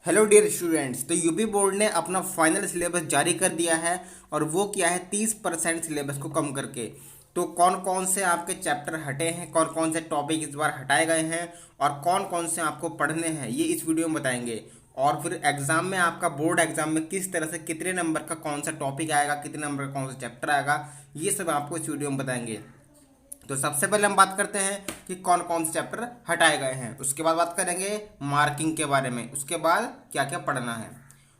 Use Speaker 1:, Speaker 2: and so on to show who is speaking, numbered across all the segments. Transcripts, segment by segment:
Speaker 1: Hello dear students. तो UP board ने अपना फाइनल सिलेबस जारी कर दिया है और वो किया है 30% सिलेबस को कम करके। तो कौन कौन से आपके चैप्टर हटे हैं, कौन कौन से टॉपिक इस बार हटाए गए हैं और कौन कौन से आपको पढ़ने हैं, ये इस वीडियो में बताएंगे। और फिर एग्जाम में आपका बोर्ड एग्जाम में किस तरह से कितने नंबर का कौन सा टॉपिक आएगा, कितने नंबर का कौन सा चैप्टर आएगा, ये सब आपको इस वीडियो में बताएंगे। तो सबसे पहले हम बात करते हैं कि कौन कौन से चैप्टर हटाए गए हैं। उसके बाद बात करेंगे मार्किंग के बारे में, उसके बाद क्या क्या पढ़ना है।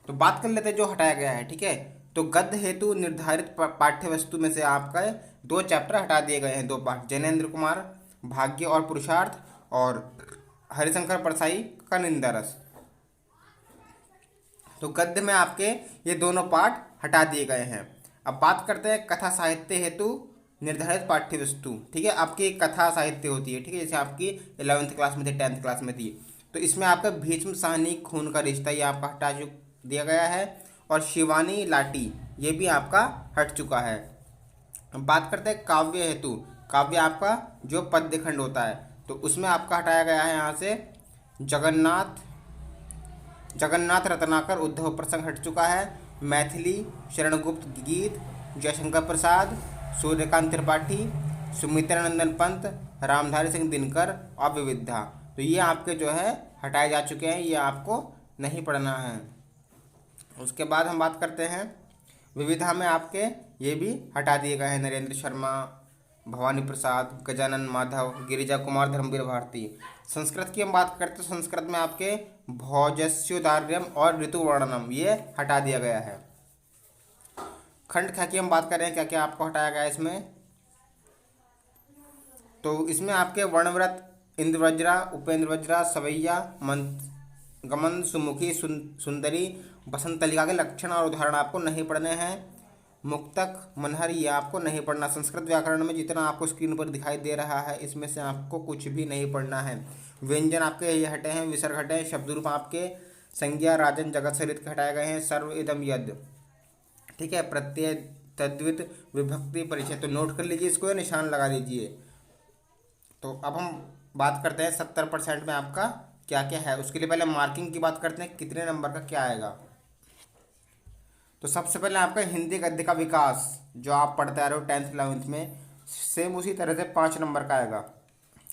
Speaker 1: तो बात कर लेते हैं जो हटाया गया है, ठीक है। तो गद्य हेतु निर्धारित पाठ्य वस्तु में से आपका दो चैप्टर हटा दिए गए हैं, दो पाठ, जैनेन्द्र कुमार भाग्य और पुरुषार्थ और हरिशंकर परसाई का निंदा रस। तो गद्य में आपके ये दोनों पाठ हटा दिए गए हैं। अब बात करते हैं कथा साहित्य हेतु निर्धारित पाठ्य वस्तु, ठीक है। आपकी एक कथा साहित्य होती है, ठीक है, जैसे आपकी 11वीं क्लास में थी, 10th क्लास में थी। तो इसमें आपका भीष्म साहनी खून का रिश्ता ये आपका हटा दिया गया है और शिवानी लाटी ये भी आपका हट चुका है। अब बात करते हैं काव्य हेतु। काव्य आपका जो पद्य खंड होता है तो उसमें आपका हटाया गया है यहाँ से जगन्नाथ जगन्नाथ रत्नाकर उद्धव प्रसंग हट चुका है। मैथिली शरणगुप्त गीत, जयशंकर प्रसाद, सूर्यकांत त्रिपाठी, सुमित्रानंदन पंत, रामधारी सिंह दिनकर और विविधा, तो ये आपके जो है हटाए जा चुके हैं, ये आपको नहीं पढ़ना है। उसके बाद हम बात करते हैं विविधा में आपके ये भी हटा दिए गए हैं, नरेंद्र शर्मा, भवानी प्रसाद, गजानन माधव, गिरिजा कुमार, धर्मवीर भारती। संस्कृत की हम बात करते हैं, संस्कृत में आपके भोजस्योदार्यम और ऋतुवर्णनम ये हटा दिया गया है। खंड ख की हम बात करें क्या क्या आपको हटाया गया है इसमें। तो इसमें आपके वर्णव्रत, इंद्रवज्रा, उपेंद्रवज्रा, सवैया, गमन, सुमुखी, सुंदरी, बसंतलिका के लक्षण और उदाहरण आपको नहीं पढ़ने हैं। मुक्तक, मनहर ये आपको नहीं पढ़ना। संस्कृत व्याकरण में जितना आपको स्क्रीन पर दिखाई दे रहा है इसमें से आपको कुछ भी नहीं पढ़ना है। व्यंजन आपके ये हटे हैं, विसर्ग हटे हैं, शब्द रूप आपके संज्ञा, राजन, जगत सरित के हटाए गए हैं, सर्व, इदम, यद, ठीक है, प्रत्यय, तद्वित, विभक्ति, परिचय। तो नोट कर लीजिए इसको, निशान लगा लीजिए। तो अब हम बात करते हैं 70% में आपका क्या क्या है। उसके लिए पहले मार्किंग की बात करते हैं, कितने नंबर का क्या आएगा। तो सबसे पहले आपका हिंदी गद्य का विकास जो आप पढ़ते आ रहे हो 10th 11th में, सेम उसी तरह से 5 नंबर का आएगा।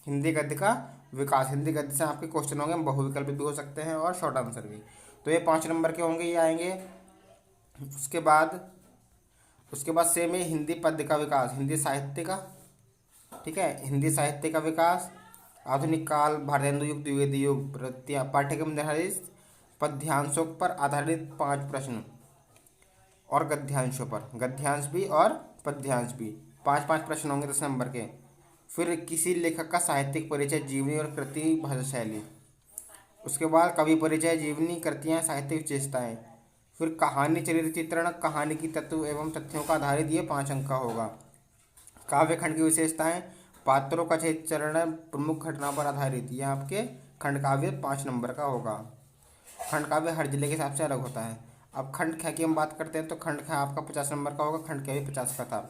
Speaker 1: हिंदी गद्य का विकास, हिंदी गद्य से आपके क्वेश्चन होंगे, बहुविकल्प भी हो सकते हैं और शॉर्ट आंसर भी। तो ये 5 नंबर के होंगे, ये आएंगे। उसके बाद सेम है हिंदी पद्य का विकास, हिंदी साहित्य का, ठीक है, हिंदी साहित्य का विकास, आधुनिक काल, भारतेंदु युग, द्विवेदी युग, पाठ्यक्रम निर्धारित पद्यांशों पर आधारित 5 प्रश्न और गद्यांशों पर, गद्यांश भी और पद्यांश भी, 5-5 प्रश्न होंगे 10 नंबर के। फिर किसी लेखक का साहित्यिक परिचय, जीवनी और कृति, भाषा शैली। उसके बाद कवि परिचय, जीवनी, कृतियाँ, साहित्यिक विशेषताएँ। फिर कहानी, चरित्र चित्रण, कहानी की तत्व एवं तथ्यों का आधारित ये 5 अंक का होगा। काव्य खंड की विशेषताएं, पात्रों का चरित्र चरण, प्रमुख घटनाओं पर आधारित, ये आपके खंड काव्य 5 नंबर का होगा। खंड काव्य हर जिले के हिसाब से अलग होता है। अब खंड ख की हम बात करते हैं तो खंड ख आपका 50 नंबर का होगा, खंड ख भी 50 का था।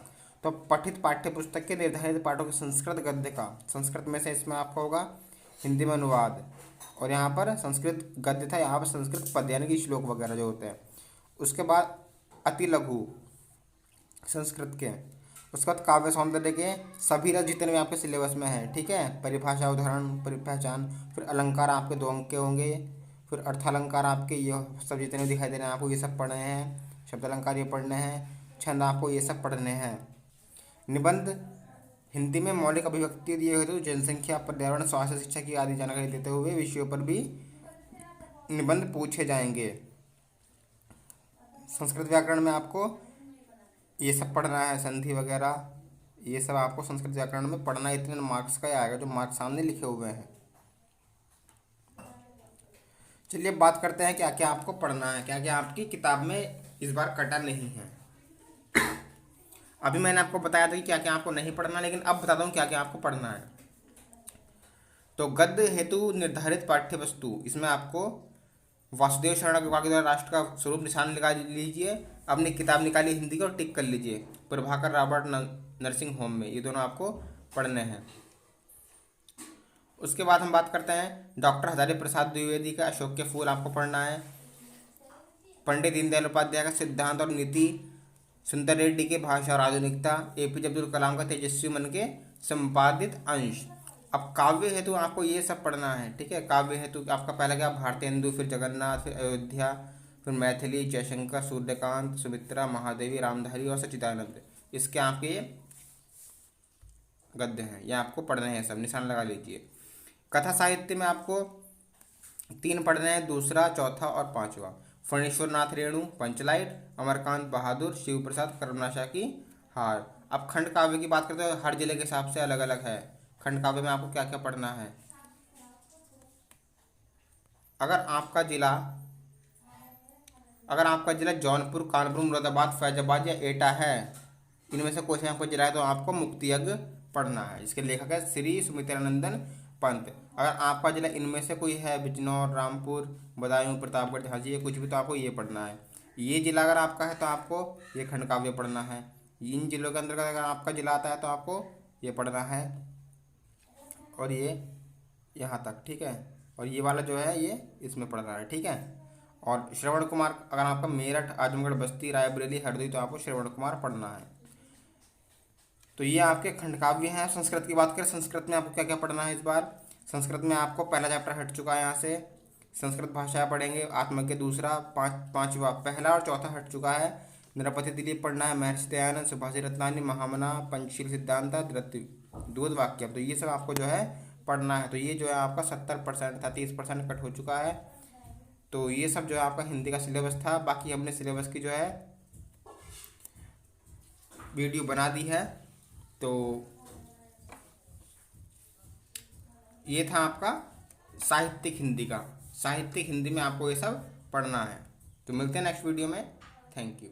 Speaker 1: तो पठित पाठ्य पुस्तक के निर्धारित पाठों के संस्कृत गद्य का, संस्कृत में से इसमें आपका होगा हिंदी में अनुवाद, और यहाँ पर संस्कृत गद्य था, यहाँ पर संस्कृत पद्य यानी कि श्लोक वगैरह जो होते हैं। उसके बाद अति लघु संस्कृत के, उसके बाद काव्य सौंदर्य के सभी रस जितने भी आपके सिलेबस में है, ठीक है, परिभाषा, उदाहरण, पहचान। फिर अलंकार आपके 2 अंक के होंगे। फिर अर्थालंकार आपके ये सब जितने भी दिखाई दे रहे हैं आपको ये सब पढ़ने हैं। शब्द अलंकार ये पढ़ने हैं। छंद आपको ये सब पढ़ने हैं। निबंध हिंदी में मौलिक अभिव्यक्ति दिए हुए तो जनसंख्या, पर्यावरण, स्वास्थ्य, शिक्षा की आदि जानकारी देते हुए विषयों पर भी निबंध पूछे जाएंगे। संस्कृत व्याकरण में आपको ये सब पढ़ना है, संधि वगैरह ये सब आपको संस्कृत व्याकरण में पढ़ना है। इतने मार्क्स का ही आएगा जो मार्क्स सामने लिखे हुए हैं। चलिए बात करते हैं क्या क्या आपको पढ़ना है, क्या क्या आपकी किताब में इस बार कटा नहीं है। अभी मैंने आपको बताया था कि क्या क्या आपको नहीं पढ़ना, लेकिन अब बताता हूँ क्या क्या आपको पढ़ना है। तो गद्य हेतु निर्धारित पाठ्य वस्तु, इसमें आपको वासुदेव शरण अग्रवाल के द्वारा राष्ट्र का स्वरूप निशान लगा लीजिए, अपनी किताब निकालिए हिंदी की और टिक कर लीजिए। प्रभाकर रॉबर्ट नर्सिंग होम में, ये दोनों आपको पढ़ने हैं। उसके बाद हम बात करते हैं डॉक्टर हजारी प्रसाद द्विवेदी का अशोक के फूल आपको पढ़ना है। पंडित दीनदयाल उपाध्याय का सिद्धांत और नीति, सुंदर रेड्डी के भाषा और आधुनिकता, एपीजे अब्दुल कलाम का तेजस्वी मन के संपादित अंश। अब काव्य हेतु आपको ये सब पढ़ना है, ठीक है। काव्य हेतु आपका पहला क्या, भारतेंदु, फिर जगन्नाथ, फिर अयोध्या, फिर मैथिली, जयशंकर, सूर्यकांत, सुमित्रा, महादेवी, रामधारी और सच्चिदानंद। इसके आपके गद्य हैं, ये आपको पढ़ने हैं, सब निशान लगा लीजिए। कथा साहित्य में आपको 3 पढ़ने हैं, दूसरा, चौथा और 5वां। फणीश्वर नाथ रेणु पंचलाइट, अमरकांत बहादुर, शिव प्रसाद करुणाशा की हार। अब खंड काव्य की बात करते हैं, हर जिले के हिसाब से अलग अलग है। खंड काव्य में आपको क्या क्या पढ़ना है। अगर आपका जिला जौनपुर, कानपुर, मुरादाबाद, फैजाबाद या एटा है, इनमें से कोई से आपको जिला है, तो आपको मुक्ति यज्ञ पढ़ना है। इसके लेखक है श्री सुमित्रानंदन पंत। अगर आपका जिला इनमें से कोई है, बिजनौर, रामपुर, बदायूं, प्रतापगढ़, झांसी, ये कुछ भी, तो आपको ये पढ़ना है। ये जिला अगर आपका है तो आपको ये खंड काव्य पढ़ना है। इन जिलों के अंतर्गत अगर आपका जिला आता है तो आपको ये पढ़ना है, और ये यहाँ तक, ठीक है। और ये वाला जो है ये इसमें पढ़ रहा है, ठीक है। और श्रवण कुमार, अगर आपका मेरठ, आजमगढ़, बस्ती, रायबरेली, हरदोई, तो आपको श्रवण कुमार पढ़ना है। तो ये आपके खंड काव्य हैं। संस्कृत की बात करें, संस्कृत में आपको क्या क्या पढ़ना है इस बार। संस्कृत में आपको पहला चैप्टर हट चुका है, यहाँ से संस्कृत भाषा पढ़ेंगे, आत्मज्ञ दूसरा, पाँचवा, पहला और चौथा हट चुका है। नृपति दिलीप पढ़ना है, महर्षि दयानंद, सुभाषी रत्नानी, महामना, पंचशील सिद्धांत, द्वैत वाक्य। तो ये सब आपको जो है पढ़ना है। तो ये जो है आपका 70% था, 30% कट हो चुका है। तो ये सब जो है आपका हिंदी का सिलेबस था। बाकी हमने सिलेबस की जो है वीडियो बना दी है। तो ये था आपका साहित्यिक हिंदी का। साहित्यिक हिंदी में आपको ये सब पढ़ना है। तो मिलते हैं नेक्स्ट वीडियो में। Thank you.